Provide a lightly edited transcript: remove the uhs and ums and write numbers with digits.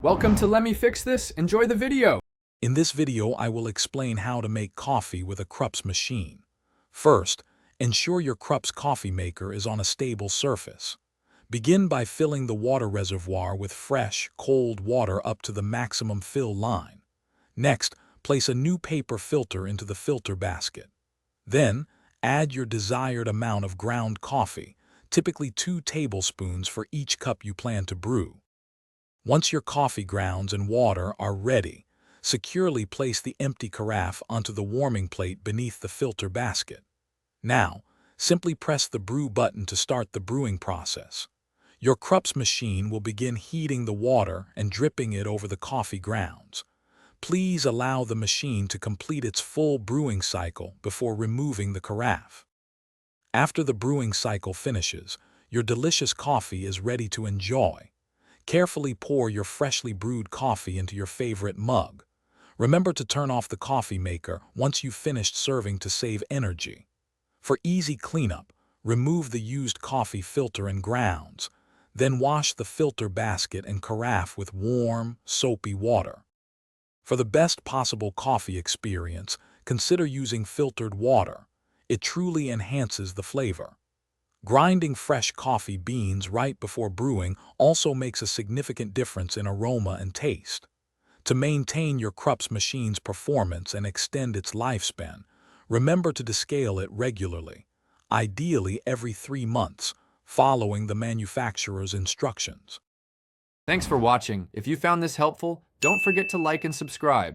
Welcome to Let Me Fix This. Enjoy the video. In this video, I will explain how to make coffee with a Krups machine. First, ensure your Krups coffee maker is on a stable surface. Begin by filling the water reservoir with fresh, cold water up to the maximum fill line. Next, place a new paper filter into the filter basket. Then, add your desired amount of ground coffee, typically 2 tablespoons for each cup you plan to brew. Once your coffee grounds and water are ready, securely place the empty carafe onto the warming plate beneath the filter basket. Now, simply press the brew button to start the brewing process. Your Krups machine will begin heating the water and dripping it over the coffee grounds. Please allow the machine to complete its full brewing cycle before removing the carafe. After the brewing cycle finishes, your delicious coffee is ready to enjoy. Carefully pour your freshly brewed coffee into your favorite mug. Remember to turn off the coffee maker once you've finished serving to save energy. For easy cleanup, remove the used coffee filter and grounds. Then wash the filter basket and carafe with warm, soapy water. For the best possible coffee experience, consider using filtered water. It truly enhances the flavor. Grinding fresh coffee beans right before brewing also makes a significant difference in aroma and taste. To maintain your Krups machine's performance and extend its lifespan, remember to descale it regularly, ideally every 3 months, following the manufacturer's instructions. Thanks for watching. If you found this helpful, don't forget to like and subscribe.